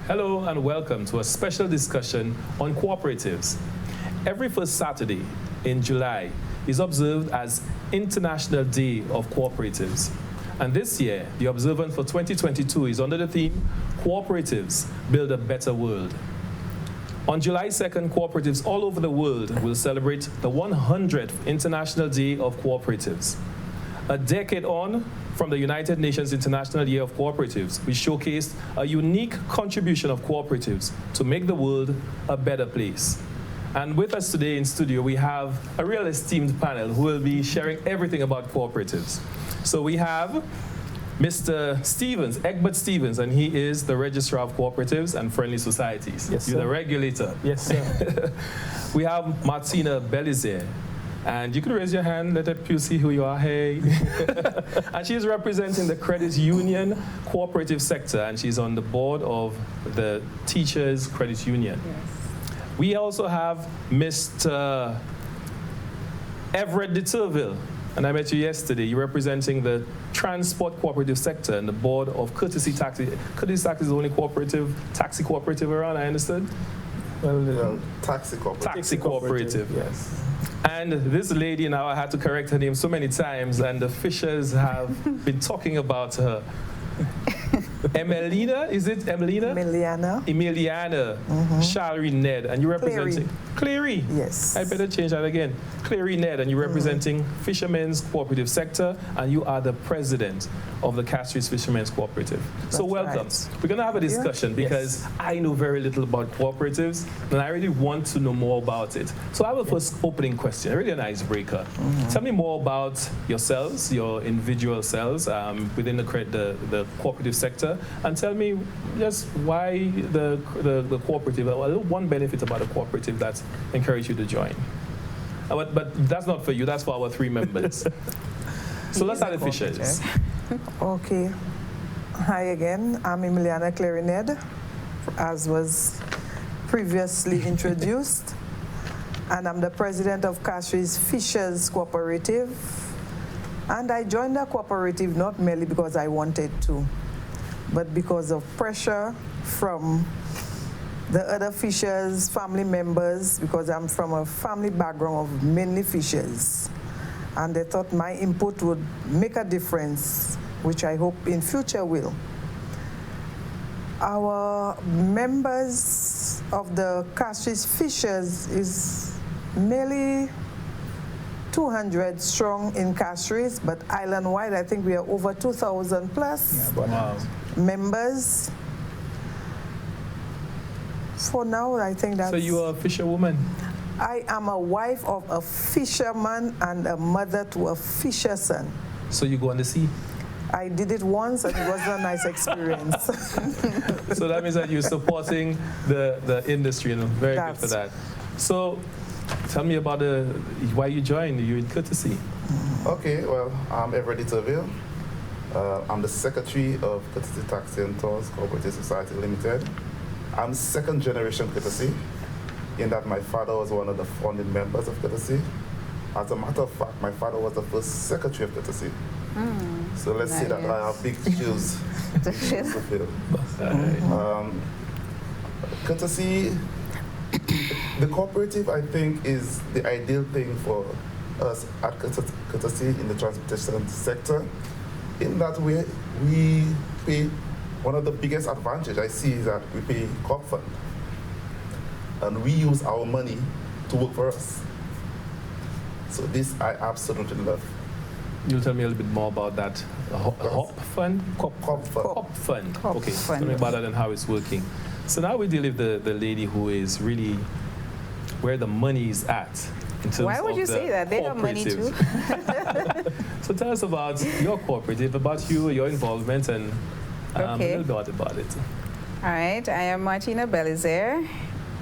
Hello and welcome to a special discussion on cooperatives. Every first Saturday in July is observed as International Day of Cooperatives. And this year, the observance for 2022 is under the theme, Cooperatives Build a Better World. On July 2nd, cooperatives all over the world will celebrate the 100th International Day of Cooperatives. A decade on from the United Nations International Year of Cooperatives, we showcased a unique contribution of cooperatives to make the world a better place. And with us today in studio, we have a real esteemed panel who will be sharing everything about cooperatives. So we have Mr. Stevens, Egbert Stevens, and he is the Registrar of Cooperatives and Friendly Societies. Yes, You're sir. the regulator. Yes, sir. We have Martina Belizaire. And you can raise your hand, let you see who you are, hey. And she's representing the credit union cooperative sector, and she's on the board of the Teachers Credit Union. Yes. We also have Mr. Everett de Turville, and I met you yesterday. You're representing the transport cooperative sector and the board of Courtesy Taxi. Courtesy Taxi is the only taxi cooperative around, I understood? Well, taxi cooperative. Taxi cooperative. Yes. And this lady, now I had to correct her name so many times, and the Fishers have been talking about her. Emelina, is it Emelina? Emiliana Shalry Ned, and you're representing Clary. Yes. I better change that again. Clary Ned, and you're representing Fishermen's Cooperative Sector, and you are the president of the Castries Fishermen's Cooperative. So welcome. Right. We're going to have a discussion because I know very little about cooperatives, and I really want to know more about it. So I have a first opening question, really an icebreaker. Tell me more about yourselves, your individual selves within the cooperative sector, and tell me just why the cooperative, one benefit about a cooperative that's encouraged you to join. But that's not for you, that's for our three members. So let's start the Fishers. Okay. Hi again. I'm Emiliana Clarined, as was previously introduced. And I'm the president of Castries Fishers Cooperative. And I joined the cooperative not merely because I wanted to, but because of pressure from the other fishers, family members, because I'm from a family background of mainly fishers. And they thought my input would make a difference, which I hope in future will. Our members of the Castries Fishers is nearly 200 strong in Castries, but island-wide, I think we are over 2,000 plus members. For now, I think that's... So you are a fisherwoman? I am a wife of a fisherman and a mother to a fisher son. So you go on the sea? I did it once and it was a nice experience. So that means that you're supporting the industry, and very good for that. So tell me about why you joined. You're in Courtesy. Okay, well, I'm Everett de Turville. I'm the secretary of Courtesy Taxi and Tours Cooperative Society Limited. I'm second generation Courtesy, in that my father was one of the founding members of Courtesy. As a matter of fact, my father was the first secretary of Courtesy. So let's say that I have big shoes to fill. Courtesy, the cooperative, I think, is the ideal thing for us at Courtesy in the transportation sector. In that way, we pay, one of the biggest advantages I see is that we pay corp fund. And we use our money to work for us. So this I absolutely love. You'll tell me a little bit more about that. Hop fund? Corp fund. Corp fund. Corp Okay, fund. tell me about that and how it's working. So now we deal with the lady who is really where the money is at. In terms Why would of you the say that? They got money too. So tell us about your cooperative, about you, your involvement, and a little bit about it. All right, I am Martina Belizaire.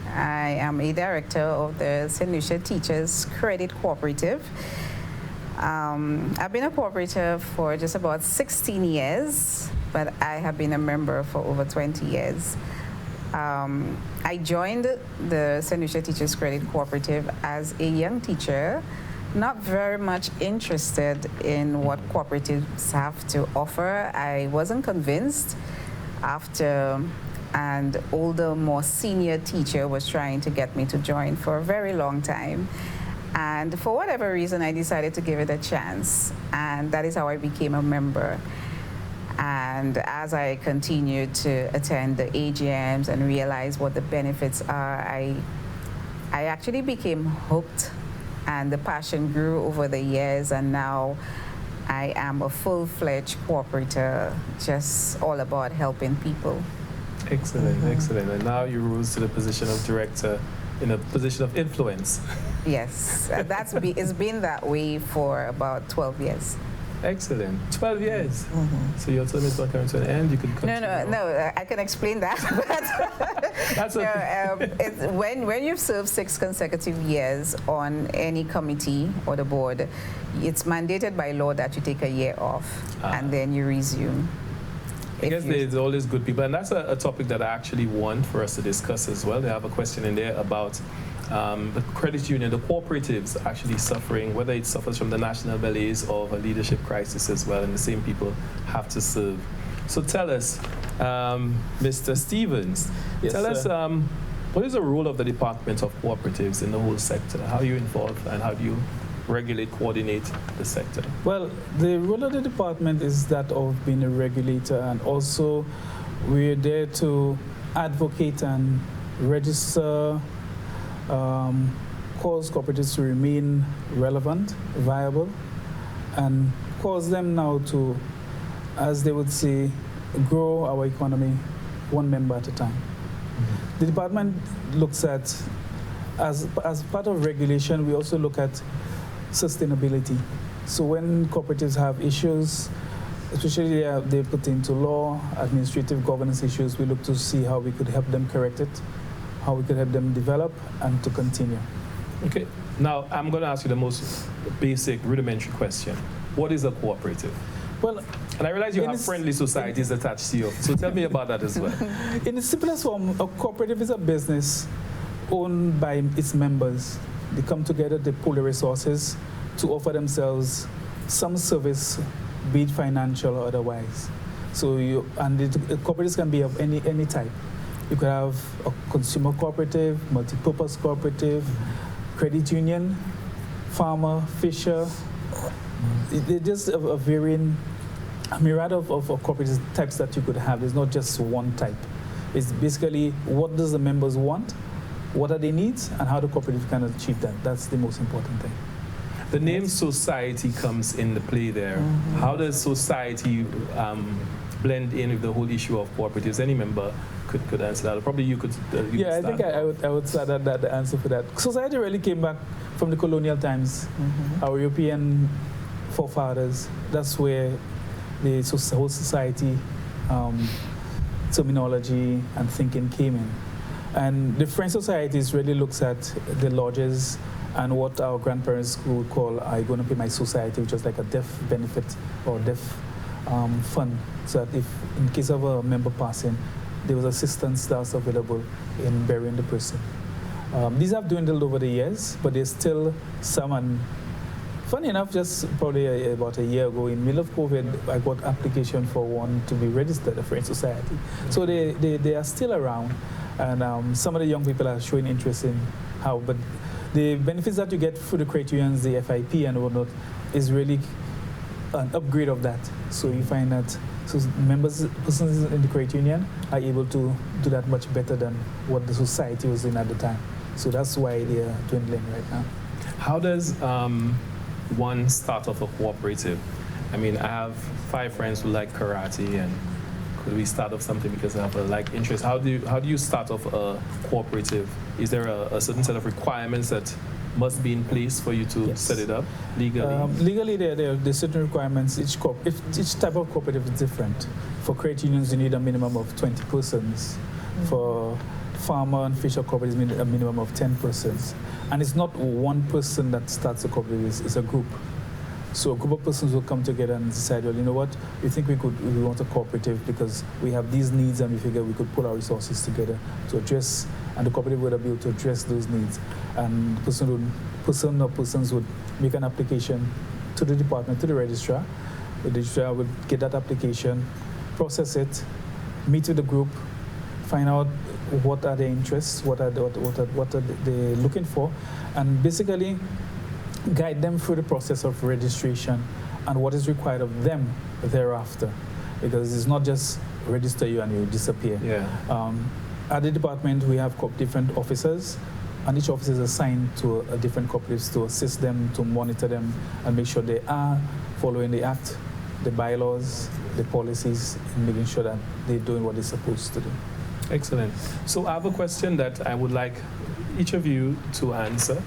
I am a director of the St. Lucia Teachers Credit Cooperative. I've been a cooperative for just about 16 years, but I have been a member for over 20 years. I joined the St. Lucia Teachers Credit Cooperative as a young teacher, not very much interested in what cooperatives have to offer. I wasn't convinced after and older, more senior teacher was trying to get me to join for a very long time. And for whatever reason, I decided to give it a chance. And that is how I became a member. And as I continued to attend the AGMs and realize what the benefits are, I actually became hooked, and the passion grew over the years, and now I am a full-fledged cooperator, just all about helping people. Excellent, excellent. And now you rose to the position of director in a position of influence. Yes, it's been that way for about 12 years. Excellent. 12 years. So your term is not coming to an end. You can continue. No, I can explain that. That's okay. When you've served 6 consecutive years on any committee or the board, it's mandated by law that you take a year off and then you resume. I guess there's always good people, and that's a topic that I actually want for us to discuss as well. They have a question in there about the credit union, the cooperatives actually suffering, whether it suffers from the national malaise or a leadership crisis as well, and the same people have to serve. So tell us, Mr. Stevens, tell us what is the role of the Department of Cooperatives in the whole sector? How are you involved, and how do you regulate, coordinate the sector? Well, the role of the department is that of being a regulator, and also we're there to advocate and register, cause cooperatives to remain relevant, viable, and cause them now to, as they would say, grow our economy one member at a time. The department looks at, as part of regulation, we also look at sustainability. So when cooperatives have issues, especially they put into law, administrative governance issues, we look to see how we could help them correct it, how we could help them develop and to continue. Okay, now I'm going to ask you the most basic, rudimentary question. What is a cooperative? Well, and I realize you have friendly societies attached to you, so tell me about that as well. In the simplest form, a cooperative is a business owned by its members. They come together, they pool the resources to offer themselves some service, be it financial or otherwise. So the cooperatives can be of any type. You could have a consumer cooperative, multi-purpose cooperative, credit union, farmer, fisher. They're just a varying myriad of cooperative types that you could have. There's not just one type. It's basically what does the members want, what are their needs, and how the cooperative can achieve that. That's the most important thing. The name society comes into play there. How does society blend in with the whole issue of cooperatives? Any member could answer that. Probably you could. I think I would say that the answer for that. Society really came back from the colonial times. Our European forefathers. That's where the whole society terminology and thinking came in. And the French societies really looks at the lodges and what our grandparents would call, I'm going to pay my society, which is like a death benefit or death fund. So that if, in case of a member passing, there was assistance that was available in burying the person. These have dwindled over the years, but there's still some. And funny enough, just probably about a year ago, in the middle of COVID, I got application for one to be registered, a French society. So they are still around. And some of the young people are showing interest in how, but the benefits that you get through the credit unions, the FIP and whatnot, is really an upgrade of that. So you find that persons in the credit union are able to do that much better than what the society was doing at the time. So that's why they are dwindling right now. How does one start off a cooperative? I mean, I have 5 friends who like karate, and could we start off something because I have a like interest? How do you start off a cooperative? Is there a certain set of requirements that must be in place for you to set it up legally? Legally, there are certain requirements. Each type of cooperative is different. For credit unions, you need a minimum of 20 persons. For farmer and fisher cooperatives, you need a minimum of 10 persons. And it's not one person that starts a cooperative, it's a group. So a group of persons will come together and decide, well, you know what, we think we want a cooperative because we have these needs and we figure we could put our resources together to address, and the cooperative would be able to address those needs. And person or persons would make an application to the department, to the registrar. The registrar would get that application, process it, meet with the group, find out what are their interests, what are they looking for, and basically guide them through the process of registration and what is required of them thereafter. Because it's not just register you and you disappear. Yeah. At the department, we have different officers, and each officer is assigned to a different cooperatives to assist them, to monitor them, and make sure they are following the act, the bylaws, the policies, and making sure that they're doing what they're supposed to do. Excellent. So I have a question that I would like each of you to answer.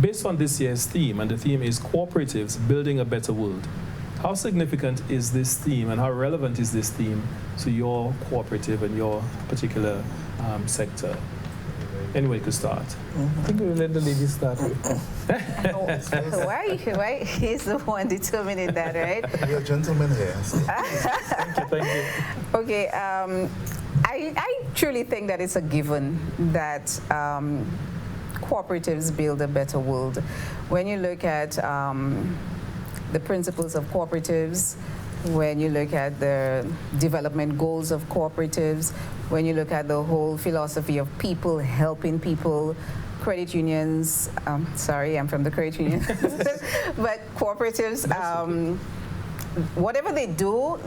Based on this year's theme, and the theme is Cooperatives, Building a Better World. How significant is this theme and how relevant is this theme to your cooperative and your particular sector? Anyone could start. I think we'll let the ladies start. Why? He's the one determining that, right? We're gentlemen here. So. Thank you. Okay, I truly think that it's a given that cooperatives build a better world. When you look at the principles of cooperatives, when you look at the development goals of cooperatives, when you look at the whole philosophy of people helping people, credit unions, sorry, I'm from the credit union, but cooperatives, whatever they do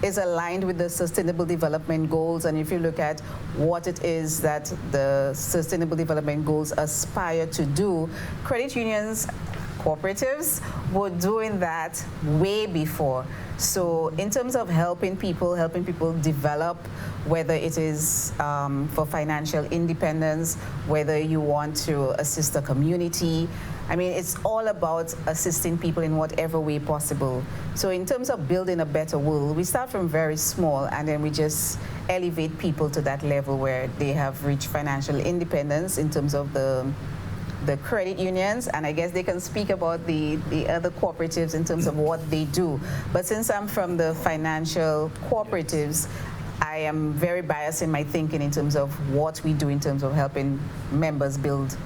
is aligned with the Sustainable Development Goals. And if you look at what it is that the Sustainable Development Goals aspire to do, credit unions, cooperatives were doing that way before. So in terms of helping people develop, whether it is for financial independence, whether you want to assist the community, I mean, it's all about assisting people in whatever way possible. So in terms of building a better world, we start from very small and then we just elevate people to that level where they have reached financial independence in terms of the credit unions, and I guess they can speak about the other cooperatives in terms of what they do. But since I'm from the financial cooperatives, I am very biased in my thinking in terms of what we do in terms of helping members build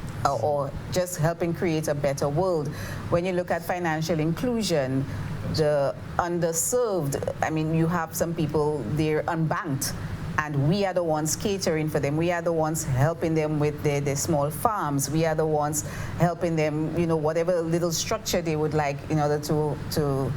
or just helping create a better world. When you look at financial inclusion, the underserved, I mean, you have some people, they're unbanked, and we are the ones catering for them. We are the ones helping them with their small farms. We are the ones helping them, you know, whatever little structure they would like in order to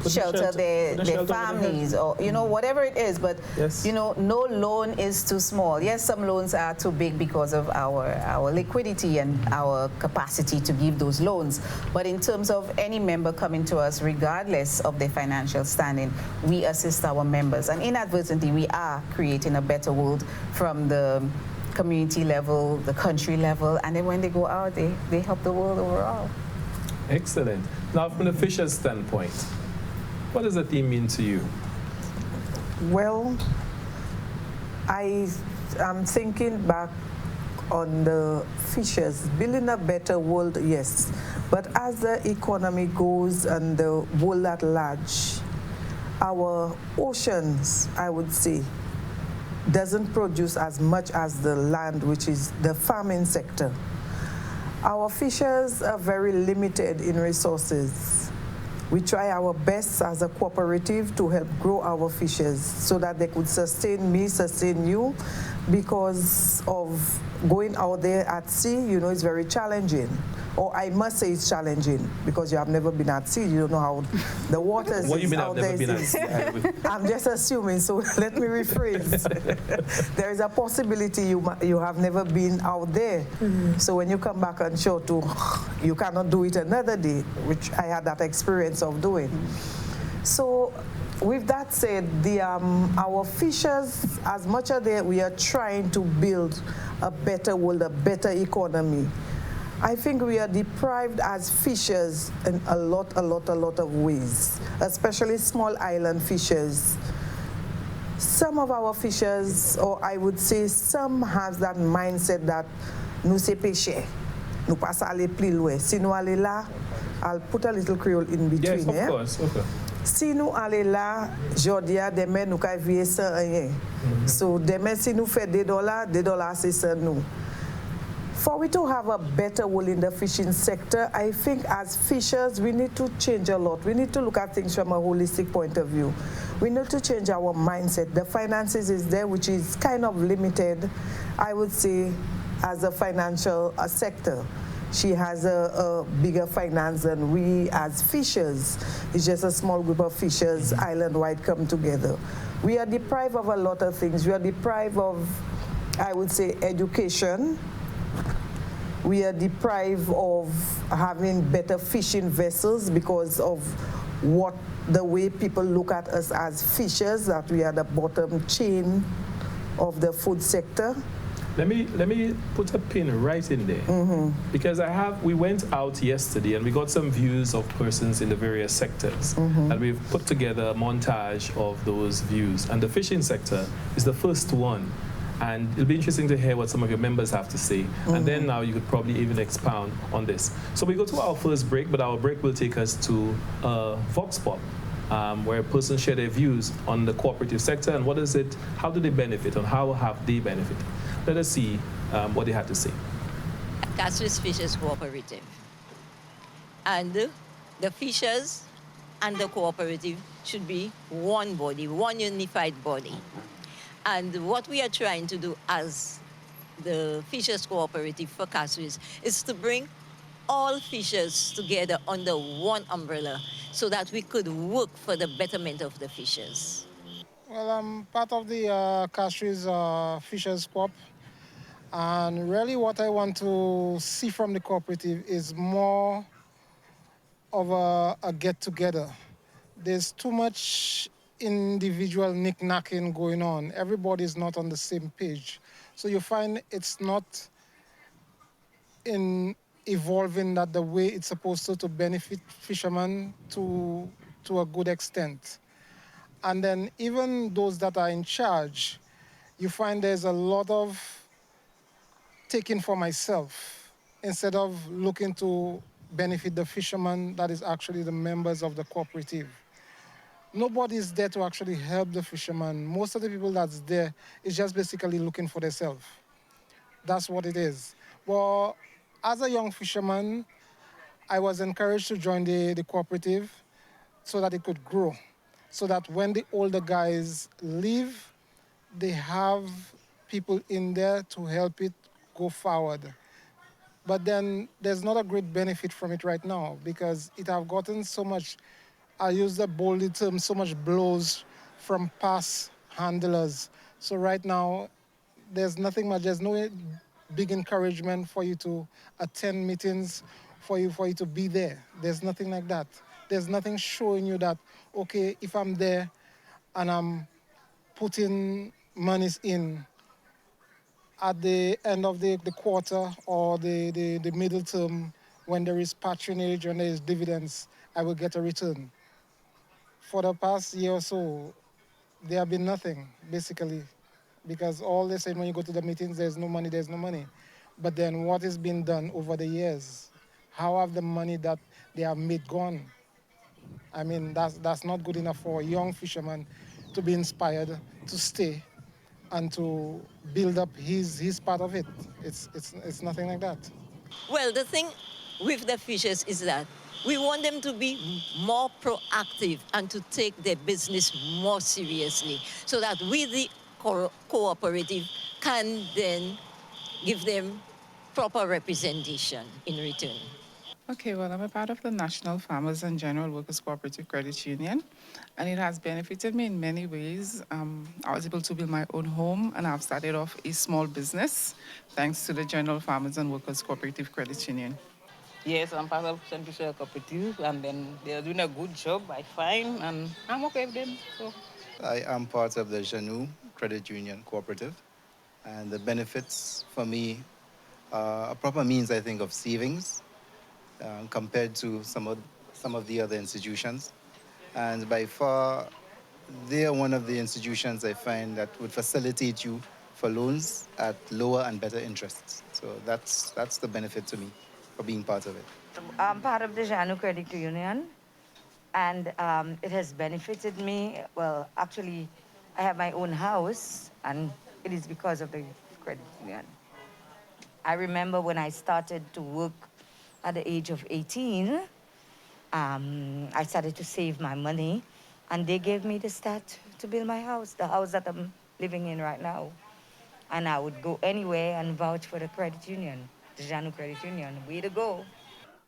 shelter their families, or, you know, whatever it is. But, yes, you know, no loan is too small. Yes, some loans are too big because of our liquidity and our capacity to give those loans. But in terms of any member coming to us, regardless of their financial standing, we assist our members. And inadvertently, we are creating a better world from the community level, the country level, and then when they go out, they help the world overall. Excellent. Now, from the fisher's standpoint, what does the theme mean to you? Well, I am thinking back on the fishers, building a better world, yes. But as the economy goes and the world at large, our oceans, I would say, doesn't produce as much as the land, which is the farming sector. Our fishers are very limited in resources. We try our best as a cooperative to help grow our fishers so that they could sustain me, sustain you, because of going out there at sea, you know, it's very challenging. Or I must say it's challenging because you have never been at sea. You don't know how the waters what is you mean out I've never there. been at sea? I'm just assuming, so let me rephrase. There is a possibility you have never been out there. Mm-hmm. So when you come back on shore, you cannot do it another day, which I had that experience of doing. Mm-hmm. So with that said, our fishers, as much as we are trying to build a better world, a better economy, I think we are deprived as fishers in a lot of ways, especially small island fishers. Some of our fishers, or I would say some, have that mindset that nous c'est péché, nous pas aller plus loin. Si nous aller là, I'll put a little Creole in between. Yes, of course. Okay. Si nous aller là, jodia demain nous ka vivre sans rien. So demain si nous fait $2 c'est ça nous. For we to have a better role in the fishing sector, I think as fishers, we need to change a lot. We need to look at things from a holistic point of view. We need to change our mindset. The finances is there, which is kind of limited, I would say, as a financial sector. She has a bigger finance than we as fishers. It's just a small group of fishers, island-wide, come together. We are deprived of a lot of things. We are deprived of, I would say, education. We are deprived of having better fishing vessels because of the way people look at us as fishers, that we are the bottom chain of the food sector. Let me put a pin right in there, because we went out yesterday and we got some views of persons in the various sectors, and we've put together a montage of those views. And the fishing sector is the first one. And it'll be interesting to hear what some of your members have to say. And then now you could probably even expound on this. So we go to our first break, but our break will take us to Vox Pop, where persons share their views on the cooperative sector and how do they benefit and how have they benefited. Let us see what they had to say. Castries Fishers Cooperative. And the fishers and the cooperative should be one body, one unified body. And what we are trying to do as the Fishers Cooperative for Castries is to bring all fishers together under one umbrella so that we could work for the betterment of the fishers. Well, I'm part of the Castries Fishers Corp. And really what I want to see from the cooperative is more of a get-together. There's too much individual knick-knacking going on. Everybody's not on the same page. So you find it's not in evolving that the way it's supposed to benefit fishermen to a good extent. And then even those that are in charge, you find there's a lot of taking for myself instead of looking to benefit the fishermen that is actually the members of the cooperative. Nobody's there to actually help the fishermen. Most of the people that's there is just basically looking for themselves. That's what it is. Well, as a young fisherman, I was encouraged to join the cooperative so that it could grow. So that when the older guys leave, they have people in there to help it go forward. But then there's not a great benefit from it right now because it have gotten so much, I use the boldly term, so much blows from past handlers. So right now, there's nothing much, there's no big encouragement for you to attend meetings, for you to be there. There's nothing like that. There's nothing showing you that, okay, if I'm there and I'm putting monies in, at the end of the quarter or the middle term, when there is patronage and there is dividends, I will get a return. For the past year or so, there have been nothing, basically, because all they say when you go to the meetings, there's no money, there's no money. But then what has been done over the years? How have the money that they have made gone? I mean, that's not good enough for a young fisherman to be inspired to stay and to build up his part of it. It's nothing like that. Well, the thing with the fishers is that we want them to be more proactive and to take their business more seriously so that we, the cooperative, can then give them proper representation in return. Okay, well, I'm a part of the National Farmers and General Workers Cooperative Credit Union, and it has benefited me in many ways. I was able to build my own home, and I've started off a small business thanks to the General Farmers and Workers Cooperative Credit Union. Yes, I'm part of St. Lucia Cooperative, and then they're doing a good job, I find, and I'm okay with them. So. I am part of the Janou Credit Union Cooperative, and the benefits for me are a proper means, I think, of savings. Compared to some of the other institutions. And by far, they are one of the institutions I find that would facilitate you for loans at lower and better interests. So that's the benefit to me for being part of it. I'm part of the Janou Credit Union, and it has benefited me. Well, actually, I have my own house, and it is because of the credit union. I remember when I started to work at the age of 18, I started to save my money, and they gave me the start to build my house, the house that I'm living in right now. And I would go anywhere and vouch for the credit union, the Janu Credit Union. Way to go.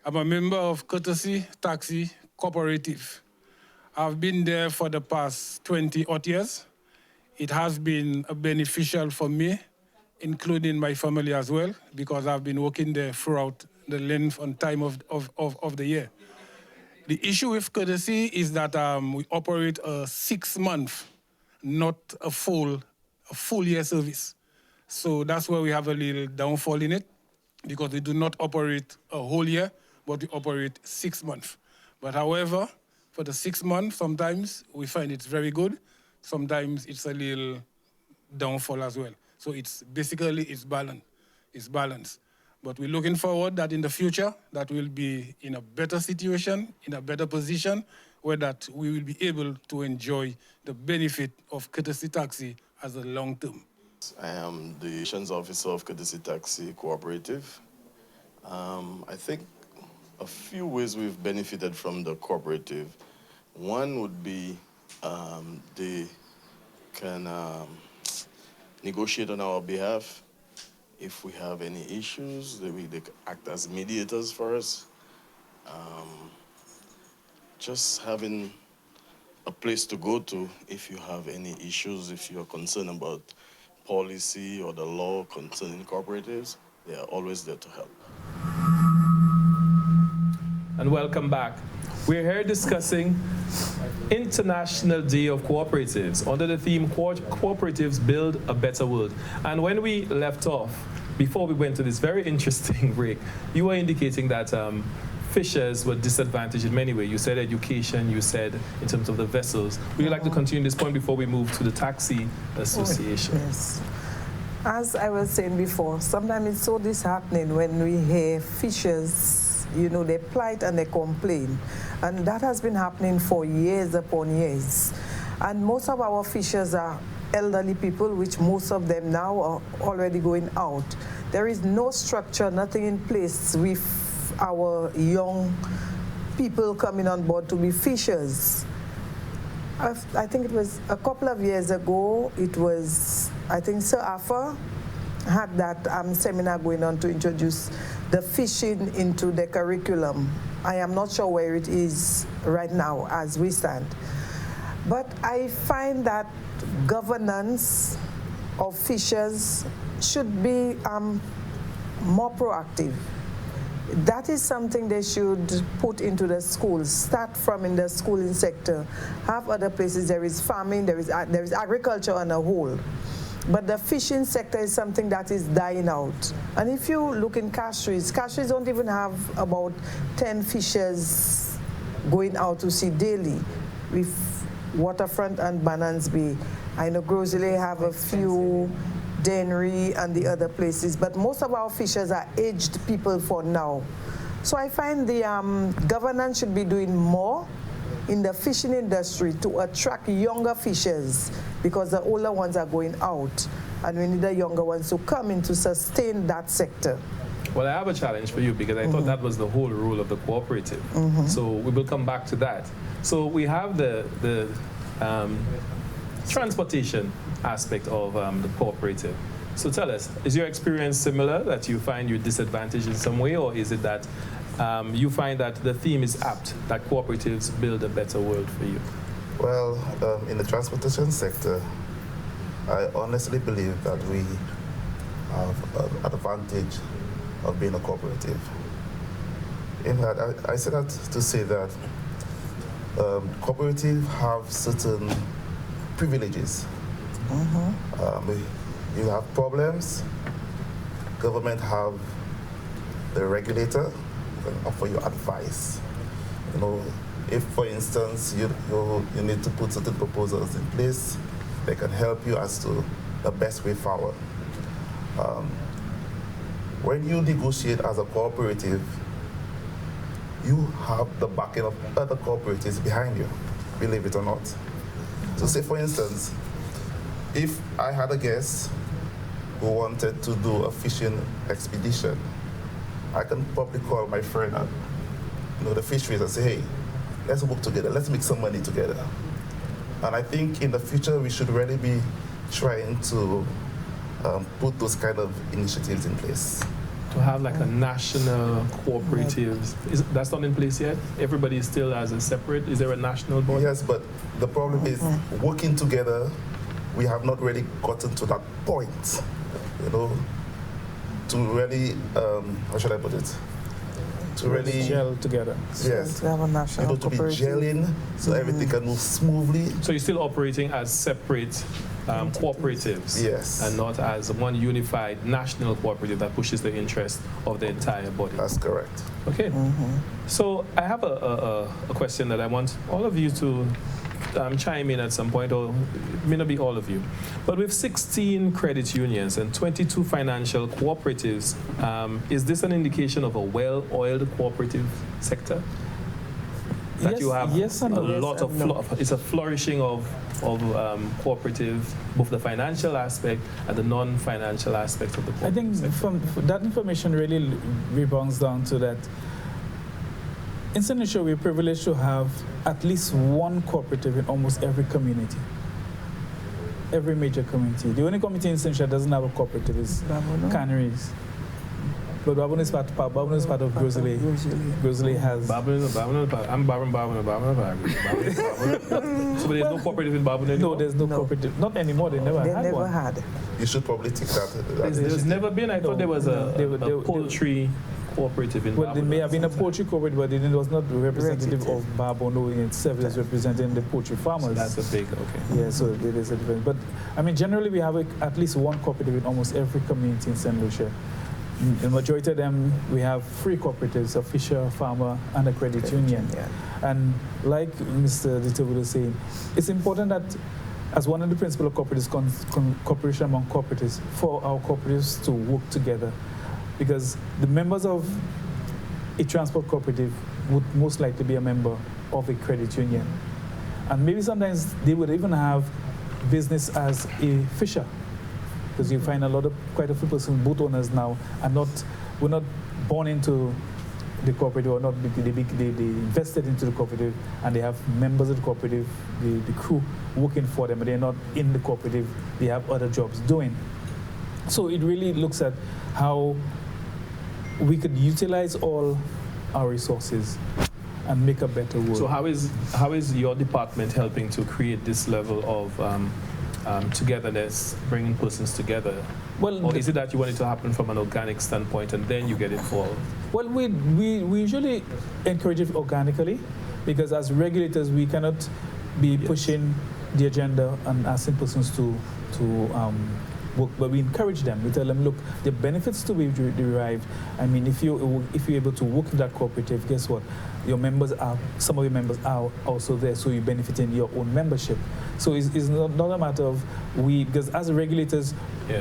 I'm a member of Courtesy Taxi Cooperative. I've been there for the past 20-odd years. It has been beneficial for me, including my family as well, because I've been working there throughout the length and time of the year. The issue with Courtesy is that we operate a 6-month, not a full year service. So that's where we have a little downfall in it, because we do not operate a whole year, but we operate 6 months. But however, for the 6 months, sometimes we find it's very good. Sometimes it's a little downfall as well. So it's basically it's balanced. But we're looking forward that in the future that we'll be in a better situation, in a better position, where that we will be able to enjoy the benefit of Courtesy Taxi as a long term. I am the operations officer of Courtesy Taxi Cooperative. I think a few ways we've benefited from the cooperative. One would be they can negotiate on our behalf. If we have any issues, they act as mediators for us. Just having a place to go to if you have any issues, if you're concerned about policy or the law concerning cooperatives, they are always there to help. And welcome back. We're here discussing International Day of Cooperatives under the theme Cooperatives Build a Better World. And when we left off, before we went to this very interesting break, you were indicating that fishers were disadvantaged in many ways. You said education, you said in terms of the vessels. Would you like to continue this point before we move to the Taxi Association? Yes. As I was saying before, sometimes it's so disheartening when we hear fishers, you know, they plight and they complain. And that has been happening for years upon years. And most of our fishers are elderly people, which most of them now are already going out. There is no structure, nothing in place with our young people coming on board to be fishers. I think it was a couple of years ago, it was, I think Sir Affa had that seminar going on to introduce the fishing into the curriculum. I am not sure where it is right now as we stand. But I find that governance of fishers should be more proactive. That is something they should put into the schools, start from in the schooling sector. Have other places, there is farming, there is agriculture on a whole. But the fishing sector is something that is dying out. And if you look in Castries don't even have about 10 fishers going out to sea daily with Waterfront and Banans Bay. I know Grosley have a few, Dennery and the other places, but most of our fishers are aged people for now. So I find the governance should be doing more in the fishing industry to attract younger fishers, because the older ones are going out, and we need the younger ones to come in to sustain that sector. Well, I have a challenge for you, because I thought that was the whole rule of the cooperative. So we will come back to that. So we have the transportation aspect of the cooperative. So tell us, is your experience similar, that you find you're disadvantaged in some way, or is it that you find that the theme is apt, that cooperatives build a better world for you? Well, in the transportation sector, I honestly believe that we have an advantage of being a cooperative. In fact, I say that to say that cooperatives have certain privileges. You have problems, government have the regulator who can offer you advice. You know, if, for instance, you need to put certain proposals in place, they can help you as to the best way forward. When you negotiate as a cooperative, you have the backing of other cooperatives behind you, believe it or not. So say, for instance, if I had a guest who wanted to do a fishing expedition, I can probably call my friend at the fisheries and say, hey, let's work together, let's make some money together. And I think in the future we should really be trying to put those kind of initiatives in place. To have like a national cooperatives, that's not in place yet? Everybody still has a separate, is there a national board? Yes, but the problem is working together, we have not really gotten to that point, to really, how should I put it? To really gel together. Yes. To have a national to be cooperative. gelling so everything can move smoothly. So you're still operating as separate cooperatives, yes, and not as one unified national cooperative that pushes the interest of the entire body. That's correct. Okay. So I have a question that I want all of you to chime in at some point, or it may not be all of you. But with 16 credit unions and 22 financial cooperatives, is this an indication of a well-oiled cooperative sector? That you have a lot of, it's a flourishing of cooperative, both the financial aspect and the non-financial aspect of the cooperative I think that information really rebounds down to that. In St. Lucia, we're privileged to have at least one cooperative in almost every community, every major community. The only community in St. Lucia that doesn't have a cooperative is Canneries. But Babon is part of Grizzly. Grizzly has. I'm Babon. So there's no cooperative in Babon anymore? No, there's no cooperative. Not anymore. They never had one. You should probably take that. There's never been. I thought there was a poultry cooperative in Babon. Well, there may have been a poultry cooperative, but it was not representative of Babon in itself. It was representing the poultry farmers. So that's a big, okay. Yeah, so it is a difference. But, I mean, generally we have at least one cooperative in almost every community in St. Lucia. The majority of them, we have three cooperatives, a fisher, farmer, and a credit union. Yeah. And like Mr. Ditobu was saying, it's important that as one of the principal of cooperatives, cooperation among cooperatives, for our cooperatives to work together. Because the members of a transport cooperative would most likely be a member of a credit union. And maybe sometimes they would even have business as a fisher. Because you find quite a few persons, boat owners now, we're not born into the cooperative, or not, they invested into the cooperative, and they have members of the cooperative, the crew working for them, but they're not in the cooperative, they have other jobs doing. So it really looks at how we could utilize all our resources and make a better world. So how is your department helping to create this level of togetherness, bringing persons together? Well, or is it that you want it to happen from an organic standpoint and then you get involved? Well, we usually encourage it organically, because as regulators we cannot be pushing the agenda and asking persons to work, but we encourage them. We tell them, look, the benefits to be derived. I mean, if you're able to work in that cooperative, guess what? Some of your members are also there, so you benefit in your own membership. So it's not a matter of because as regulators,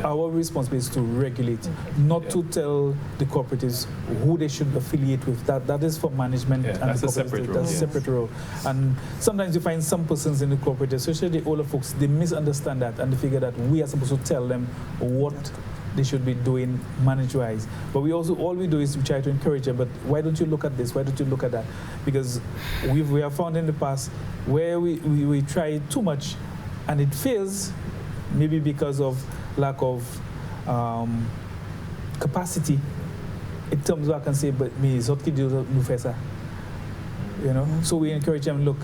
our responsibility is to regulate, not to tell the cooperatives who they should affiliate with. That is for management and that's the a separate role. That's a separate role. And sometimes you find some persons in the cooperative, especially the older folks, they misunderstand that and they figure that we are supposed to tell them what they should be doing manage-wise. But we also, all we do is we try to encourage them, but why don't you look at this? Why don't you look at that? Because we have found in the past where we try too much and it fails, maybe because of lack of capacity. It comes back and say, but me, Zotki do Professor. So we encourage them, look,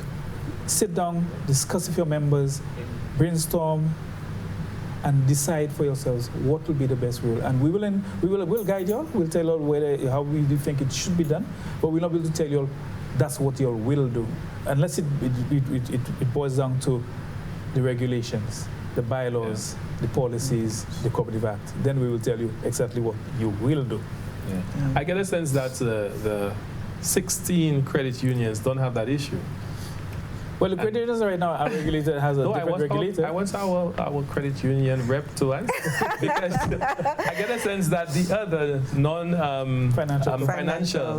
sit down, discuss with your members, brainstorm, and decide for yourselves what will be the best rule. And we'll guide you all. We'll tell you all how we think it should be done, but we'll not be able to tell you all that's what you all will do, unless it boils down to the regulations, the bylaws, the policies, the Cooperative Act. Then we will tell you exactly what you will do. I get a sense that the 16 credit unions don't have that issue. Well, the credit unions right now, our regulator has a different regulator. I want our credit union rep to answer, because I get a sense that the other non-financial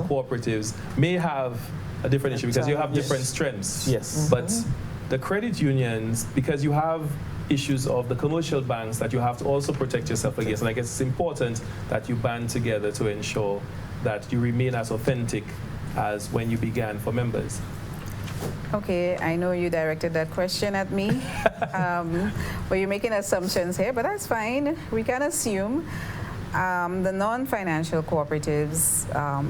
cooperatives may have a different issue, because you have different strengths. Yes. But the credit unions, because you have issues of the commercial banks that you have to also protect yourself against. And I guess it's important that you band together to ensure that you remain as authentic as when you began for members. Okay, I know you directed that question at me, but you're making assumptions here, but that's fine. We can assume. The non-financial cooperatives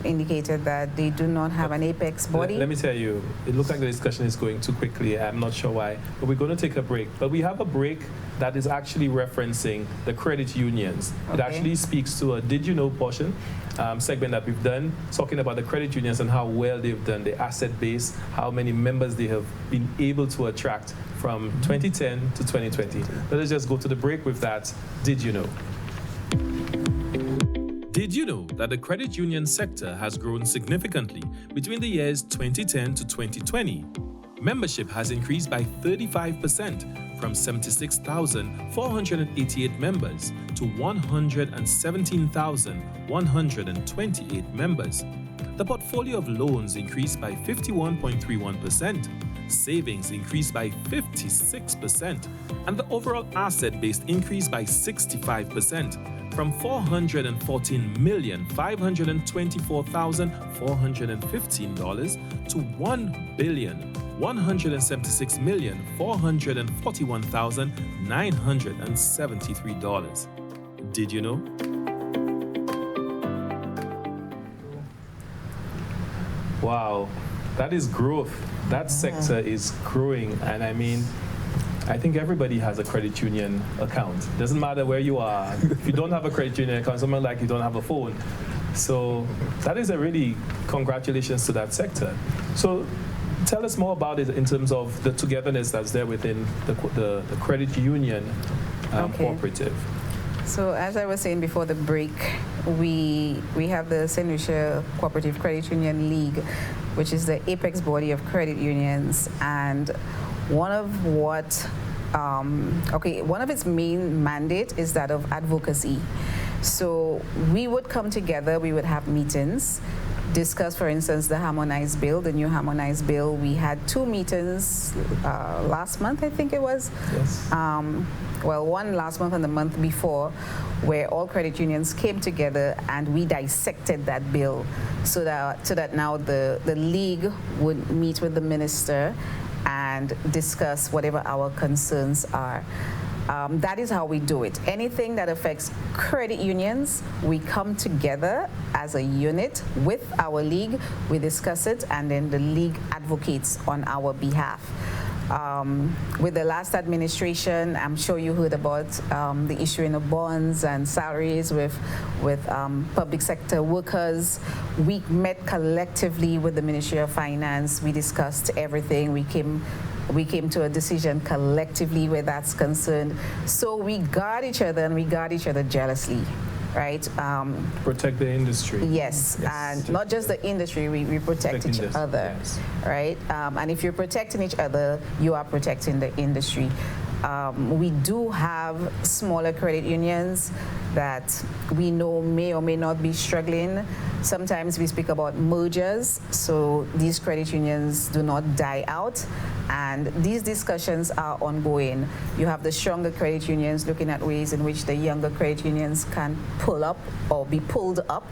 indicated that they do not have an apex body. Let me tell you, it looks like the discussion is going too quickly. I'm not sure why, but we're going to take a break. But we have a break that is actually referencing the credit unions. Okay. It actually speaks to a Did You Know portion segment that we've done, talking about the credit unions and how well they've done, the asset base, how many members they have been able to attract from 2010 to 2020. Let us just go to the break with that. Did you know? Did you know that the credit union sector has grown significantly between the years 2010 to 2020? Membership has increased by 35% from 76,488 members to 117,128 members. The portfolio of loans increased by 51.31%, savings increased by 56%, and the overall asset base increased by 65%. From $414,524,415 to $1,176,441,973. Did you know? Wow, that is growth. That sector is growing, and I mean, I think everybody has a credit union account. Doesn't matter where you are. If you don't have a credit union account, someone like you don't have a phone. So that is a really congratulations to that sector. So tell us more about it in terms of the togetherness that's there within the credit union cooperative. So as I was saying before the break, we have the St. Lucia Cooperative Credit Union League, which is the apex body of credit unions, and one of its main mandate is that of advocacy. So we would come together, we would have meetings, discuss, for instance, the harmonized bill, the new harmonized bill. We had 2 meetings last month, I think it was. Yes. Well, one last month and the month before, where all credit unions came together and we dissected that bill so that now the league would meet with the minister and discuss whatever our concerns are. That is how we do it. Anything that affects credit unions, we come together as a unit with our league, we discuss it, and then the league advocates on our behalf. With the last administration, I'm sure you heard about the issuing of bonds and salaries with public sector workers. We met collectively with the Ministry of Finance. We discussed everything. We came to a decision collectively where that's concerned. So we guard each other, and we guard each other jealously. Right? Protect the industry. Yes, and not just the industry, we protect each other, yes. Right? And if you're protecting each other, you are protecting the industry. We do have smaller credit unions that we know may or may not be struggling. Sometimes we speak about mergers, so these credit unions do not die out, and these discussions are ongoing. You have the stronger credit unions looking at ways in which the younger credit unions can pull up or be pulled up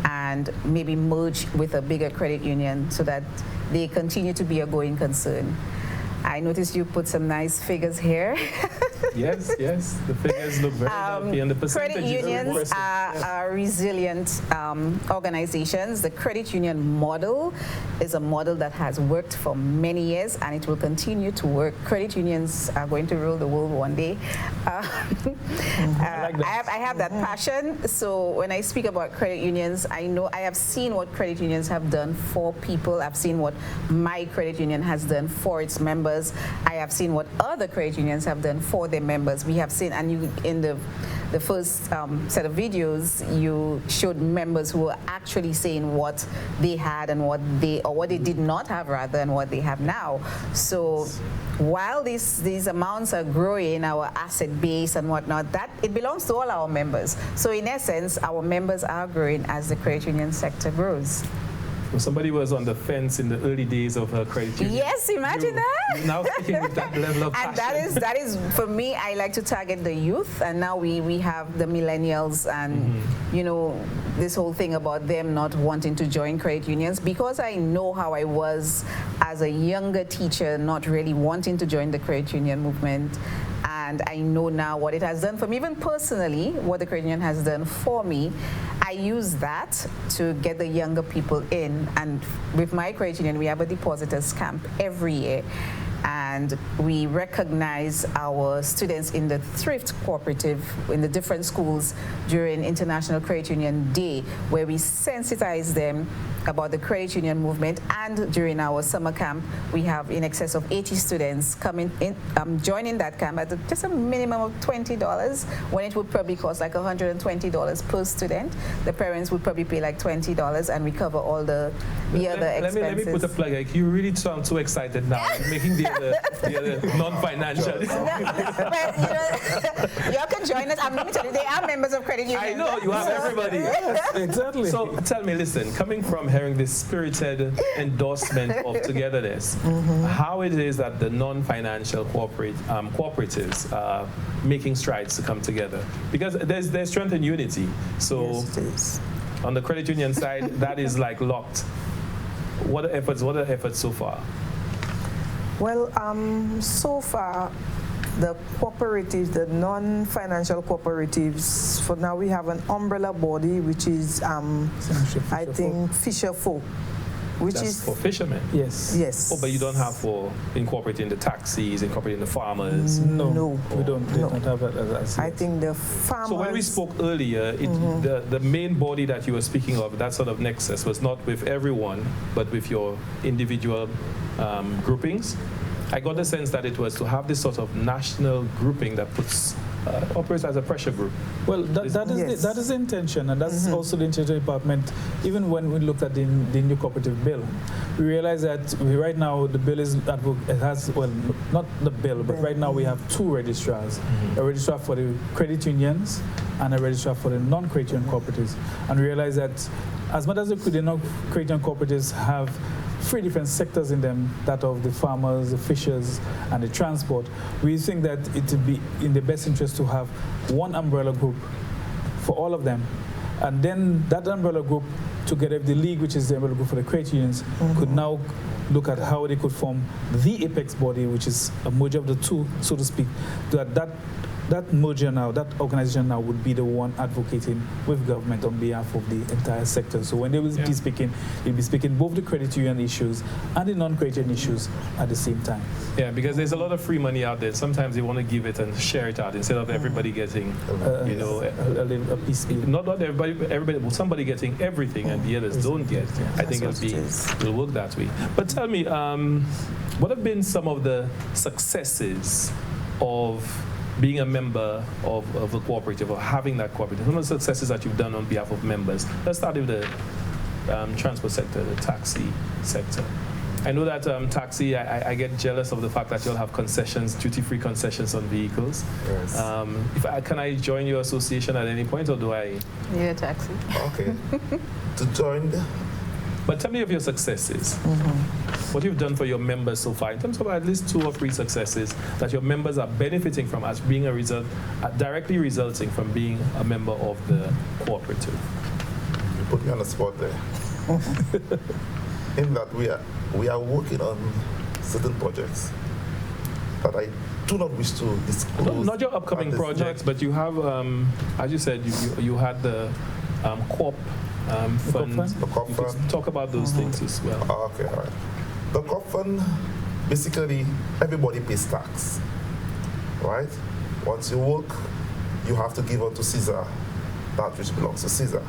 and maybe merge with a bigger credit union so that they continue to be a going concern. I noticed you put some nice figures here. Yes, the figures look very healthy, and the percentages. Credit unions are resilient organizations. The credit union model is a model that has worked for many years, and it will continue to work. Credit unions are going to rule the world one day. I have that passion. So when I speak about credit unions, I have seen what credit unions have done for people. I've seen what my credit union has done for its members. I have seen what other credit unions have done for their members. We have seen, and you in the first set of videos, you showed members who were actually saying what they had and what they did not have, rather, and what they have now. So while these amounts are growing, our asset base and whatnot, that it belongs to all our members. So in essence, our members are growing as the credit union sector grows. Somebody was on the fence in the early days of her credit union. Yes, imagine that. Now speaking with that level of And passion. that is for me, I like to target the youth, and now we have the millennials and you know, this whole thing about them not wanting to join credit unions, because I know how I was as a younger teacher, not really wanting to join the credit union movement. And I know now what it has done for me, even personally, what the credit union has done for me. I use that to get the younger people in. And with my credit union, we have a depositors camp every year. And we recognize our students in the thrift cooperative in the different schools during International Credit Union Day, where we sensitize them about the credit union movement. And during our summer camp, we have in excess of 80 students coming in, joining that camp at just a minimum of $20, when it would probably cost like $120 per student. The parents would probably pay like $20, and we cover all the other expenses. Let me put a plug. Like, you really sound so excited now, making the other non-financial. But, you know, y'all can join us. I'm limited. They are members of credit union. I know, you have everybody. Yes, exactly. So tell me, listen, coming from hearing this spirited endorsement of togetherness, how it is that the non-financial cooperatives are making strides to come together? Because there's strength in unity. So Yes, it is. on the credit union side, that is like locked. What are the efforts so far? Well, so far, the cooperatives, the non-financial cooperatives, for now we have an umbrella body, which is, I think, Fisher Folk, which That's is for fishermen. Yes. Yes. Oh, but you don't have for incorporating the taxis, incorporating the farmers. No, No. we don't. They No. don't have that as I think the farmers. So when we spoke earlier, the main body that you were speaking of, that sort of nexus, was not with everyone, but with your individual groupings. I got the sense that it was to have this sort of national grouping that operates as a pressure group. Well, that is Yes. that is the intention, and that's also the Interior Department. Even when we looked at the new cooperative bill, we realized that right now the bill is it has, well, not the bill, but right now we have two registrars: a registrar for the credit unions and a registrar for the non-credit union cooperatives. And we realized that as much as the non-credit union cooperatives have three different sectors in them, that of the farmers, the fishers, and the transport, we think that it would be in the best interest to have one umbrella group for all of them. And then that umbrella group, together with the league, which is the umbrella group for the credit unions, could now look at how they could form the apex body, which is a merger of the two, so to speak. That merger now, that organization now would be the one advocating with government on behalf of the entire sector. So when they will be speaking, they'll be speaking both the credit union issues and the non-credit union issues at the same time. Yeah, because there's a lot of free money out there. Sometimes they want to give it and share it out instead of everybody getting, a piece. not everybody, but somebody getting everything and the others don't get. I think it'll work that way. But tell me, what have been some of the successes of being a member of a cooperative, or having that cooperative? Some of the successes that you've done on behalf of members. Let's start with the transport sector, the taxi sector. I know that taxi, I get jealous of the fact that you'll have concessions, duty-free concessions on vehicles. Yes. Can I join your association at any point, or do I? You're a taxi. Okay. To join. But tell me of your successes. What you've done for your members so far, in terms of at least 2 or 3 successes that your members are benefiting from as being a result, directly resulting from being a member of the cooperative. You put me on the spot there. In that we are working on certain projects that I do not wish to disclose. Not your upcoming projects, but you have, as you said, you had the co-op fund. The co-op you could fund. talk about those things as well. Okay, all right. The co-op fund, basically, everybody pays tax, right? Once you work, you have to give unto Caesar that which belongs to Caesar.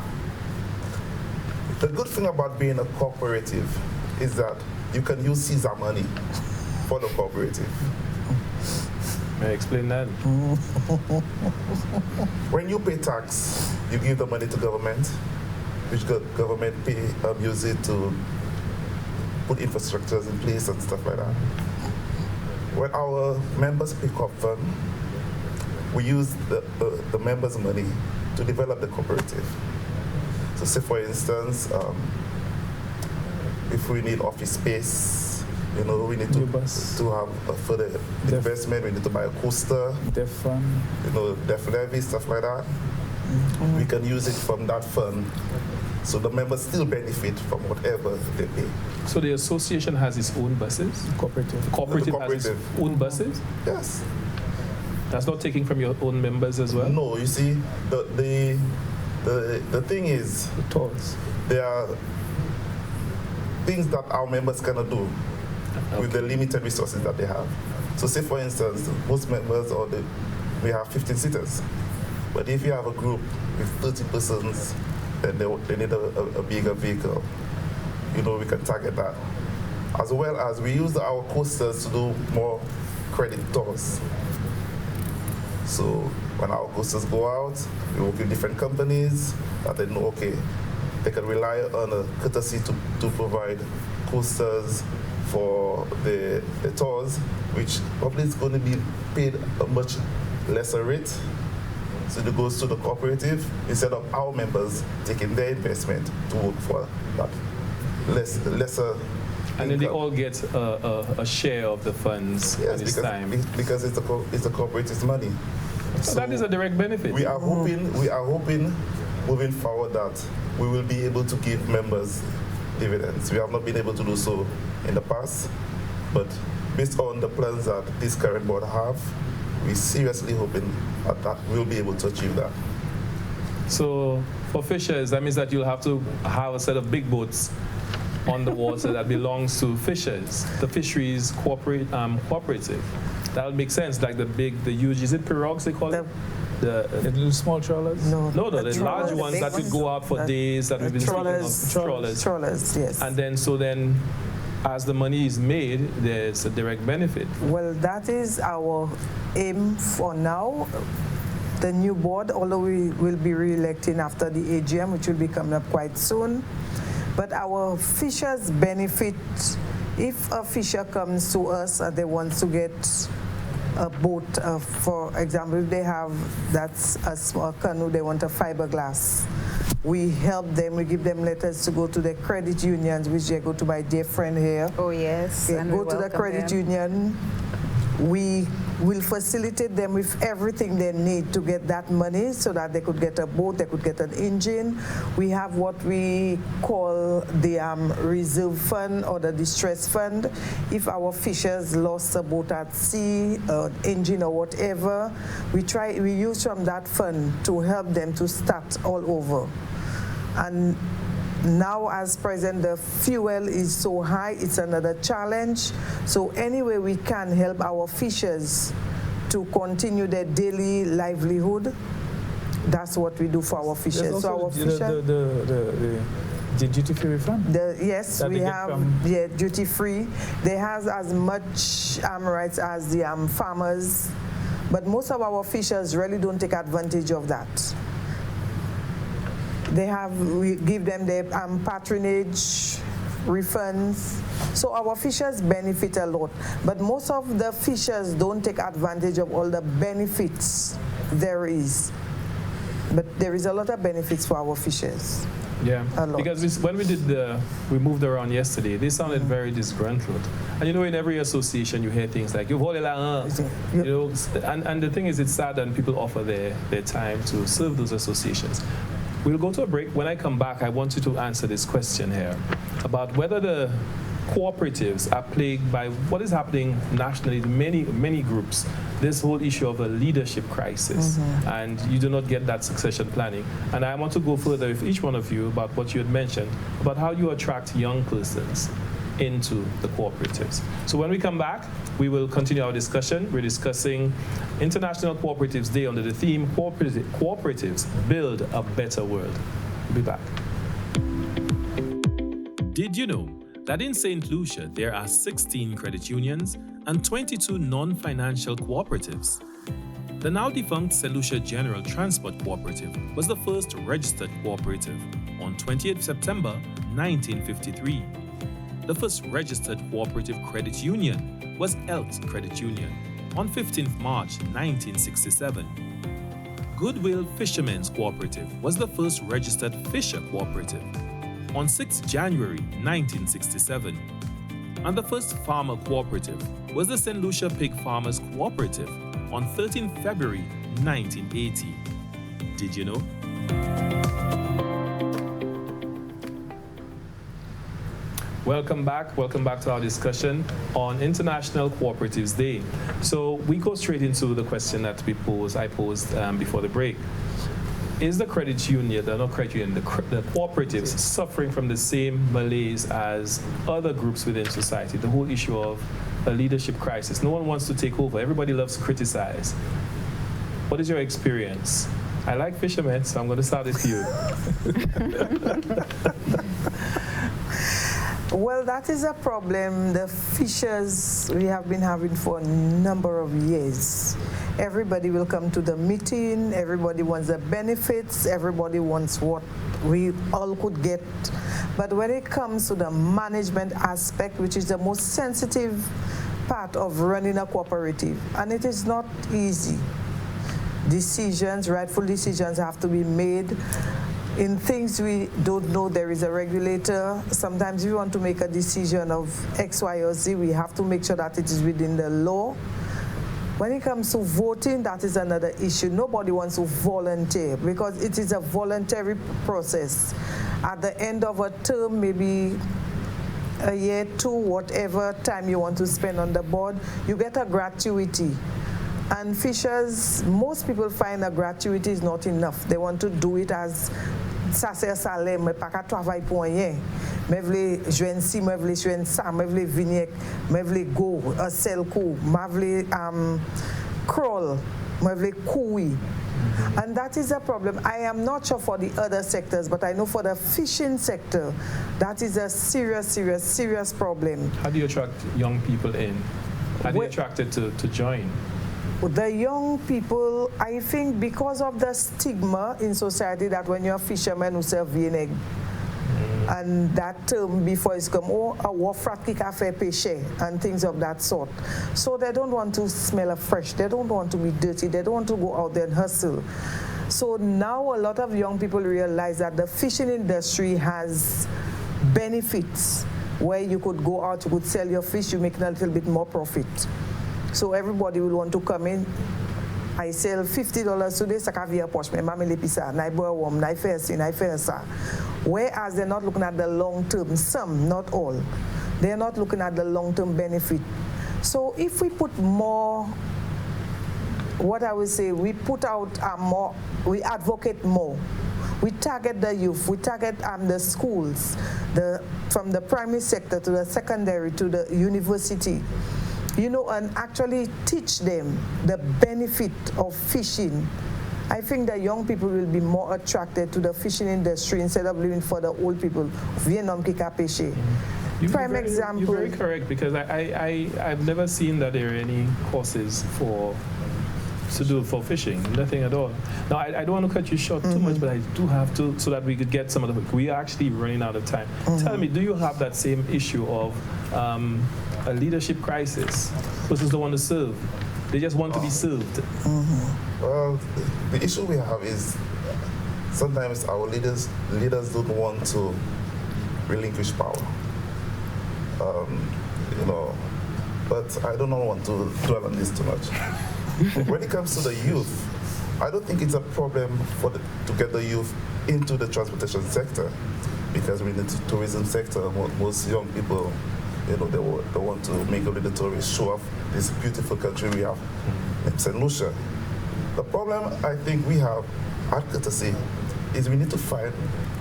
The good thing about being a cooperative is that you can use Caesar money for the cooperative. May I explain that? When you pay tax, you give the money to government, which government use it to put infrastructures in place and stuff like that. When our members pick up fund, we use the members' money to develop the cooperative. So say for instance, if we need office space, you know, we need to have a further investment. We need to buy a coaster, Def fund, you know, def levy, stuff like that. We can use it from that fund, so the members still benefit from whatever they pay. So the association has its own buses? Cooperative. The cooperative has its own buses? Yes. That's not taking from your own members as well? No, you see, the thing is, the tolls. There are things that our members cannot do with the limited resources that they have. So say for instance, most members we have 15 seaters. But if you have a group with 30 persons, then they need a bigger vehicle. You know, we can target that. As well as we use our coasters to do more credit tours. So when our coasters go out, we work with different companies that they know, okay, they can rely on a courtesy to provide coasters for the tours, which probably is going to be paid a much lesser rate. So it goes to the cooperative instead of our members taking their investment to work for that lesser. And then they all get a share of the funds at this time. Because it's the cooperative money. So that is a direct benefit. We are hoping moving forward that we will be able to give members dividends. We have not been able to do so in the past, but based on the plans that this current board have, we're seriously hoping that we'll be able to achieve that. So for fishers, that means that you'll have to have a set of big boats on the water that belongs to fishers, the fisheries cooperative. That would make sense, like the huge, is it pirogues they call it? The little small trawlers? No, the large ones that could go out for days that we've been speaking of. Trawlers, yes. And then, as the money is made, there's a direct benefit. Well, that is our aim for now. The new board, although we will be re-electing after the AGM, which will be coming up quite soon. But our fishers benefit. If a fisher comes to us and they want to get a boat, for example, if they have that's a small canoe, they want a fiberglass. We help them, we give them letters to go to the credit unions, which they go to my dear friend here. Oh, yes. They go to the credit union. We will facilitate them with everything they need to get that money so that they could get a boat, they could get an engine. We have what we call the reserve fund or the distress fund. If our fishers lost a boat at sea, an engine or whatever, we use from that fund to help them to start all over. And now, as present, the fuel is so high, it's another challenge. So anyway, we can help our fishers to continue their daily livelihood. That's what we do for our fishers. So our fishers, the duty-free refund? Yes, we have duty-free. They have as much rights as the farmers, but most of our fishers really don't take advantage of that. We give them the patronage refunds. So our fishers benefit a lot. But most of the fishers don't take advantage of all the benefits there is. But there is a lot of benefits for our fishers. Yeah, because when we moved around yesterday, they sounded very disgruntled. And you know, in every association, you hear things like, you know, and the thing is, it's sad that people offer their time to serve those associations. We'll go to a break. When I come back, I want you to answer this question here about whether the cooperatives are plagued by what is happening nationally in many groups, this whole issue of a leadership crisis, and you do not get that succession planning. And I want to go further with each one of you about what you had mentioned, about how you attract young persons into the cooperatives. So when we come back, we will continue our discussion. We're discussing International Cooperatives Day under the theme Cooperatives Build a Better World. We'll be back. Did you know that in St. Lucia there are 16 credit unions and 22 non-financial cooperatives? The now defunct St. Lucia General Transport Cooperative was the first registered cooperative on 28 September 1953. The first registered cooperative credit union was Elks Credit Union on 15th March 1967. Goodwill Fishermen's Cooperative was the first registered Fisher Cooperative. on 6 January 1967. And the first farmer cooperative was the St. Lucia Pig Farmers Cooperative on 13 February 1980. Did you know? Welcome back to our discussion on International Cooperatives Day. So we go straight into the question that I posed before the break. Is the credit union, the cooperatives suffering from the same malaise as other groups within society? The whole issue of a leadership crisis. No one wants to take over. Everybody loves to criticize. What is your experience? I like fishermen, so I'm going to start with you. Well, that is a problem the fishers we have been having for a number of years. Everybody will come to the meeting, everybody wants the benefits, everybody wants what we all could get. But when it comes to the management aspect, which is the most sensitive part of running a cooperative, and it is not easy. Decisions, rightful decisions have to be made. In things we don't know, there is a regulator. Sometimes we want to make a decision of X, Y, or Z. We have to make sure that it is within the law. When it comes to voting, that is another issue. Nobody wants to volunteer because it is a voluntary process. At the end of a term, maybe a year, two, whatever time you want to spend on the board, you get a gratuity. And fishers, most people find a gratuity is not enough. They want to do it as ça c'est salaire, mais pas qu'à travailler pour rien. Mais vle joindre si, mais vle joindre ça, mais vle venir, mais vle go, un seul coup, mais vle crawl, mais vle courir. And that is a problem. I am not sure for the other sectors, but I know for the fishing sector, that is a serious problem. How do you attract young people in? How do you attract it to join? The young people, I think because of the stigma in society that when you're a fisherman who serve vieneg, and that term before it's come, oh, a wafrat ki ka fe pêcher, and things of that sort. So they don't want to smell of fresh, they don't want to be dirty, they don't want to go out there and hustle. So now a lot of young people realize that the fishing industry has benefits where you could go out, you could sell your fish, you make a little bit more profit. So everybody will want to come in. I sell $50 today, sakavia posh me, mami lepisa, na ibo wom, na ifesi, na ifesa. Whereas they're not looking at the long term, some, not all. They're not looking at the long term benefit. So if we put more, what I would say, we put out more, we advocate more. We target the youth, we target the schools, from the primary sector to the secondary to the university. You know, and actually teach them the benefit of fishing. I think that young people will be more attracted to the fishing industry instead of living for the old people. Prime example. You're very correct, because I've never seen that there are any courses to do for fishing, nothing at all. Now, I don't want to cut you short too much, but I do have to, so that we could get some of the, we are actually running out of time. Tell me, do you have that same issue of a leadership crisis? Persons don't want to serve. They just want to be served. Well, the issue we have is sometimes our leaders don't want to relinquish power. You know, but I don't want to dwell on this too much. When it comes to the youth, I don't think it's a problem to get the youth into the transportation sector, because in the tourism sector, most young people, you know, they want to make a little tourist show off this beautiful country we have in St. Lucia. The problem I think we have at Courtesy is we need to find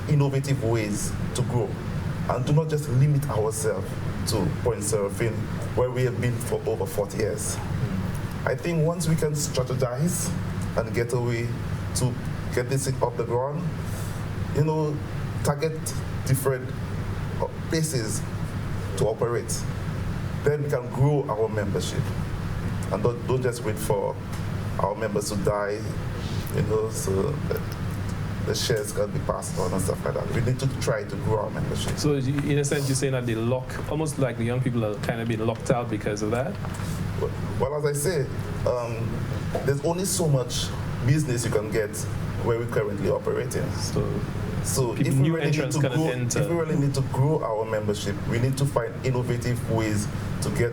innovative ways to grow and do not just limit ourselves to point surfing, where we have been for over 40 years. I think once we can strategize and get a way to get this thing off the ground, you know, target different places to operate, then we can grow our membership. And don't just wait for our members to die, you know, so the shares can be passed on and stuff like that. We need to try to grow our membership. So in a sense, you're saying that they almost like the young people are kind of being locked out because of that? Well, as I say, there's only so much business you can get where we currently operating. So if we new really entrants cannot enter. if we really need to grow our membership, we need to find innovative ways to get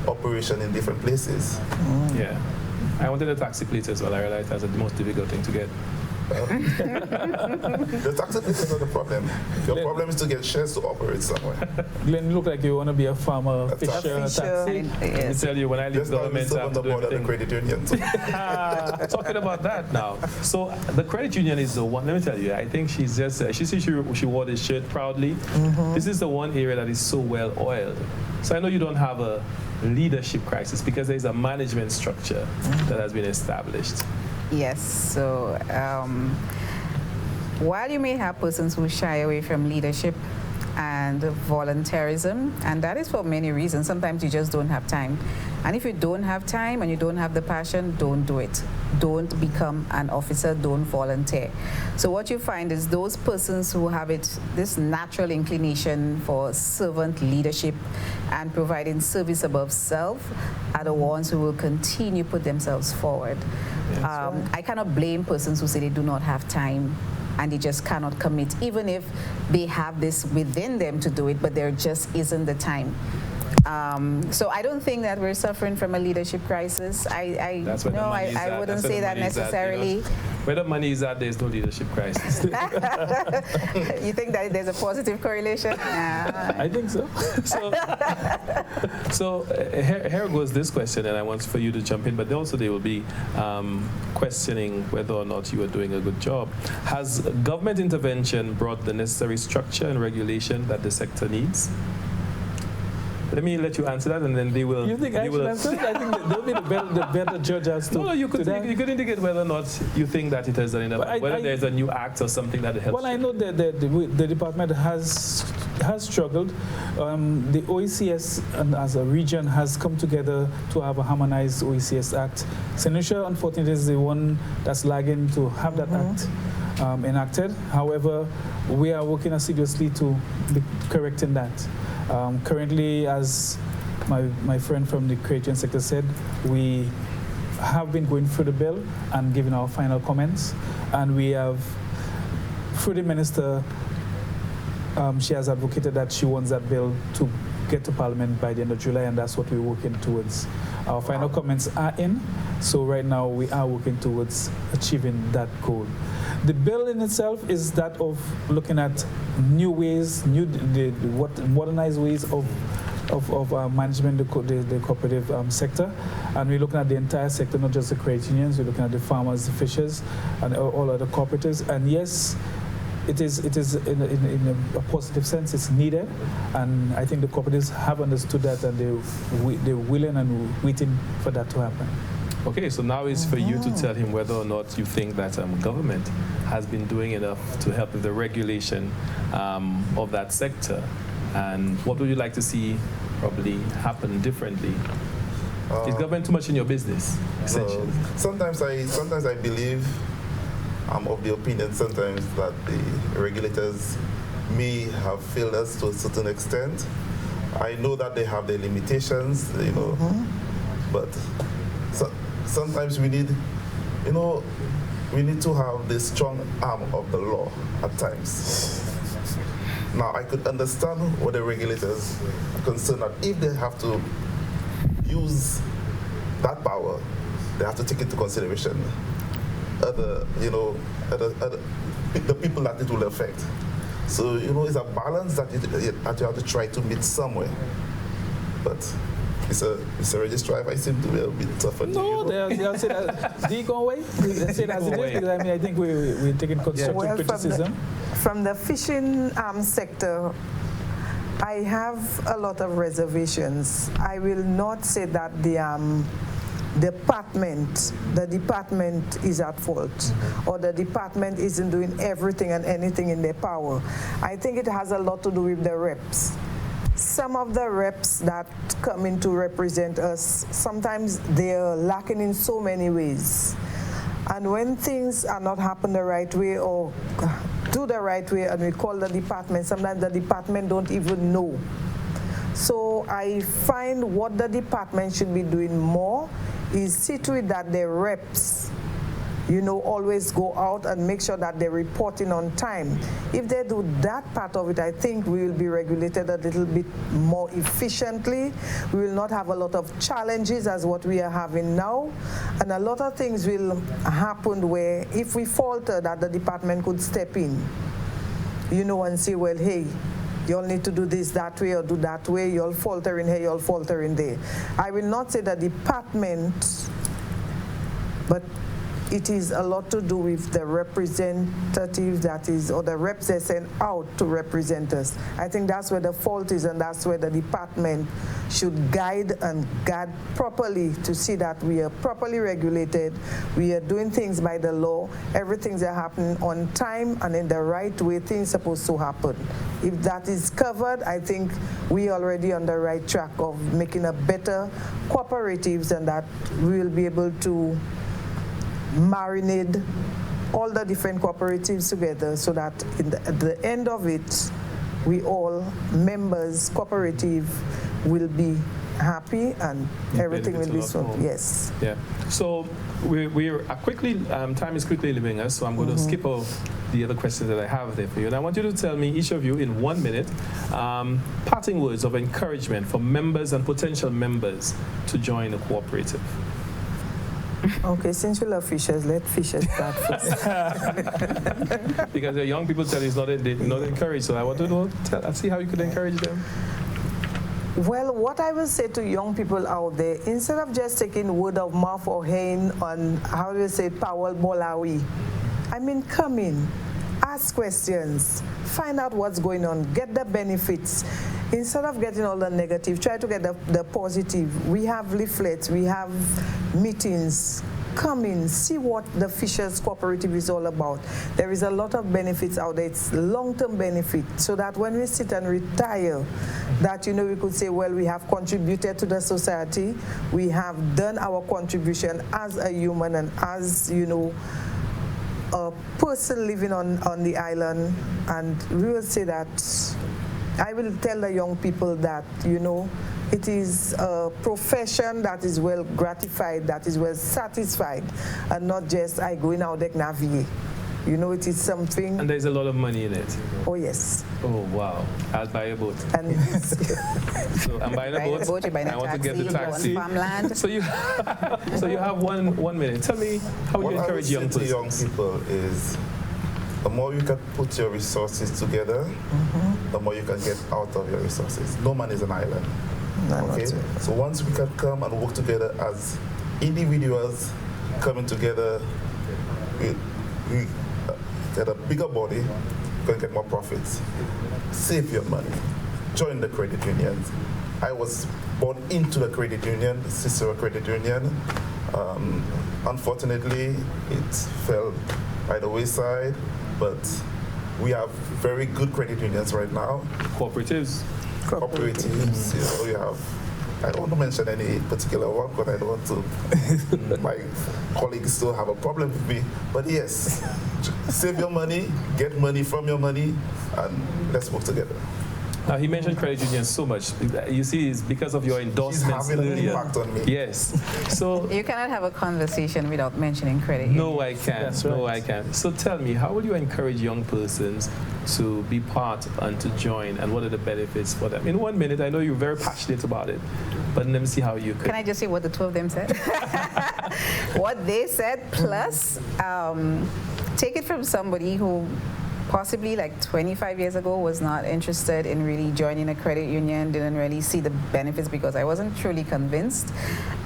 operation in different places. Yeah. I wanted a taxi plate as well. I realized that's the most difficult thing to get. The taxi plate is not the problem. Your problem is to get shares to operate somewhere. Glenn, you look like you want to be a farmer, That's fisher, taxi. Let me tell you, when I leave government, I have to do everything. The credit union. Talking about that now. So the credit union is the one, let me tell you, I think she's just, she wore this shirt proudly. This is the one area that is so well oiled. So I know you don't have a leadership crisis because there's a management structure that has been established. Yes, so while you may have persons who shy away from leadership and volunteerism, and that is for many reasons. Sometimes you just don't have time. And if you don't have time and you don't have the passion, don't do it. Don't become an officer, don't volunteer. So what you find is those persons who have this natural inclination for servant leadership and providing service above self are the ones who will continue to put themselves forward. I cannot blame persons who say they do not have time and they just cannot commit, even if they have this within them to do it, but there just isn't the time. So I don't think that we're suffering from a leadership crisis. I wouldn't say that necessarily. Where the money is at, there's no leadership crisis. You think that there's a positive correlation? I think so. So here goes this question, and I want for you to jump in, but also they will be questioning whether or not you are doing a good job. Has government intervention brought the necessary structure and regulation that the sector needs? Let me let you answer that, and then they will. You think I should answer it? I think they'll be the better judge as to. No, you could indicate whether or not you think that it has done enough, whether there's a new act or something that helps. Well, I know that the department has struggled. The OECS as a region has come together to have a harmonized OECS act. St. Lucia, unfortunately, is the one that's lagging to have that act enacted. However, we are working assiduously to be correcting that. Currently, as my friend from the creation sector said, we have been going through the bill and giving our final comments, and we have, through the minister, she has advocated that she wants that bill to get to Parliament by the end of July, and that's what we're working towards. Our final comments are in, so right now we are working towards achieving that goal. The bill in itself is that of looking at new ways, modernized ways of management the cooperative sector, and we're looking at the entire sector, not just the credit unions. We're looking at the farmers, the fishers, and all other cooperatives. And yes, it is in a positive sense, it's needed, and I think the cooperatives have understood that, and they're willing and waiting for that to happen. Okay, so now it's for you to tell him whether or not you think that government has been doing enough to help with the regulation of that sector, and what would you like to see probably happen differently? Is government too much in your business, essentially? Sometimes I believe, I'm of the opinion sometimes that the regulators may have failed us to a certain extent. I know that they have their limitations, but sometimes we need to have the strong arm of the law at times. Now, I could understand what the regulators are concerned that if they have to use that power, they have to take into consideration the people that it will affect. So, it's a balance that you have to try to meet somewhere. But Mr. Registrar, if I seem to be a bit tougher. No, they'll say that. Do you go away? They say it as it is, because I think we're taking constructive criticism. From the fishing sector, I have a lot of reservations. I will not say that the department is at fault, or the department isn't doing everything and anything in their power. I think it has a lot to do with the reps. Some of the reps that come in to represent us, sometimes they're lacking in so many ways. And when things are not happening the right way or do the right way, and we call the department, sometimes the department don't even know. So I find what the department should be doing more is see to it that the reps always go out and make sure that they're reporting on time. If they do that part of it, I think we will be regulated a little bit more efficiently. We will not have a lot of challenges as what we are having now. And a lot of things will happen where if we falter, that the department could step in, and say, well, hey, you all need to do this that way or do that way. You're faltering here, you're faltering there. I will not say the department, but it is a lot to do with the representative or the reps they send out to represent us. I think that's where the fault is, and that's where the department should guide properly to see that we are properly regulated, we are doing things by the law, everything's happening on time and in the right way, things supposed to happen. If that is covered, I think we are already on the right track of making a better cooperatives, and that we will be able to marinate all the different cooperatives together so that at the end of it, we all members, cooperative, will be happy and everything will be so. Yes. Yeah. So we're quickly, time is quickly leaving us, so I'm going to skip over the other questions that I have there for you. And I want you to tell me, each of you, in 1 minute, parting words of encouragement for members and potential members to join a cooperative. Okay, since you love fishers, let fishers start first. Because the young people tell you it's not encouraged, so I want to know, see how you could encourage them. Well, what I will say to young people out there, instead of just taking word of mouth or hearing on, how do you say, Powell Bolawi, come in, ask questions, find out what's going on, get the benefits. Instead of getting all the negative, try to get the positive. We have leaflets, we have meetings. Come in, see what the Fishers Cooperative is all about. There is a lot of benefits out there. It's long-term benefit, so that when we sit and retire, that we could say, well, we have contributed to the society, we have done our contribution as a human and as a person living on the island. And we will say that, I will tell the young people that, it is a profession that is well gratified, that is well satisfied, and not just I go in out there navigate. It is something. And there's a lot of money in it. Oh, yes. Oh, wow. I'll buy a boat. And so I'm buying a boat. I want to get the taxi. So you have one minute. Tell me how you encourage young persons. What I would say to young people is, the more you can put your resources together, the more you can get out of your resources. No man is an island. Okay? So once we can come and work together as individuals, coming together, we get a bigger body, we can get more profits. Save your money. Join the credit unions. I was born into the credit union, the Cicero Credit Union. Unfortunately, it fell by the wayside, but we have very good credit unions right now. Cooperatives. Cooperatives. We have, I don't want to mention any particular one because I don't want to, my colleagues still have a problem with me. But yes, save your money, get money from your money, and let's work together. Now, he mentioned credit unions so much. You see, it's because of your endorsements having earlier. An impact on me. Yes. So you cannot have a conversation without mentioning credit unions. No, I can't. Right. No, I can't. So tell me, how will you encourage young persons to be part and to join, and what are the benefits for them? In 1 minute, I know you're very passionate about it, but let me see how you could. Can I just say what the two of them said? What they said, plus take it from somebody who possibly like 25 years ago was not interested in really joining a credit union, didn't really see the benefits because I wasn't truly convinced.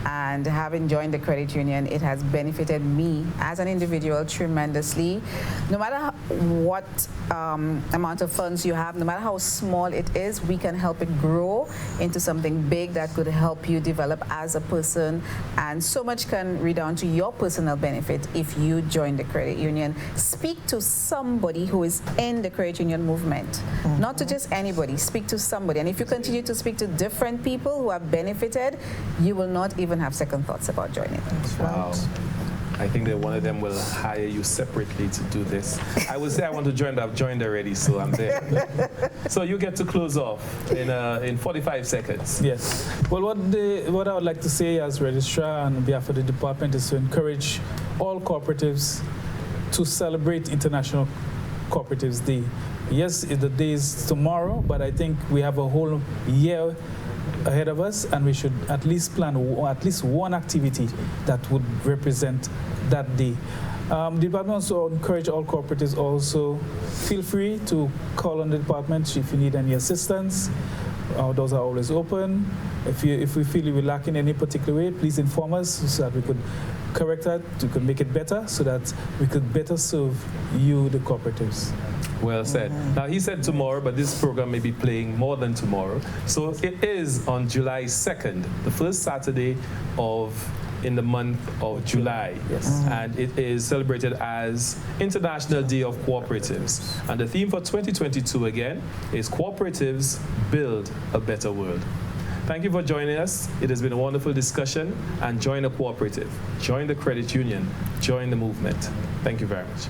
And having joined the credit union, it has benefited me as an individual tremendously. No matter what amount of funds you have, no matter how small it is, we can help it grow into something big that could help you develop as a person. And so much can redound to your personal benefit if you join the credit union. Speak to somebody who is in the credit union movement, not to just anybody. Speak to somebody. And if you continue to speak to different people who have benefited, you will not even have second thoughts about joining. Wow. I think that one of them will hire you separately to do this. I would say I want to join, but I've joined already, so I'm there. So you get to close off in 45 seconds. Yes. Well, what I would like to say as registrar and on behalf of the department is to encourage all cooperatives to celebrate International Cooperatives Day. Yes, the day is tomorrow, but I think we have a whole year ahead of us, and we should at least plan at least one activity that would represent that day. The department also encourage all cooperatives also feel free to call on the department if you need any assistance. Our doors are always open. If we feel we're lacking in any particular way, please inform us so that we could correct that, we could make it better so that we could better serve you, the cooperatives. Well said. Now, he said tomorrow, but this program may be playing more than tomorrow. So it is on July 2nd, the first Saturday in the month of July. Yes. And it is celebrated as International Day of Cooperatives. And the theme for 2022 again is Cooperatives Build a Better World. Thank you for joining us. It has been a wonderful discussion. And join a cooperative, join the credit union, join the movement. Thank you very much.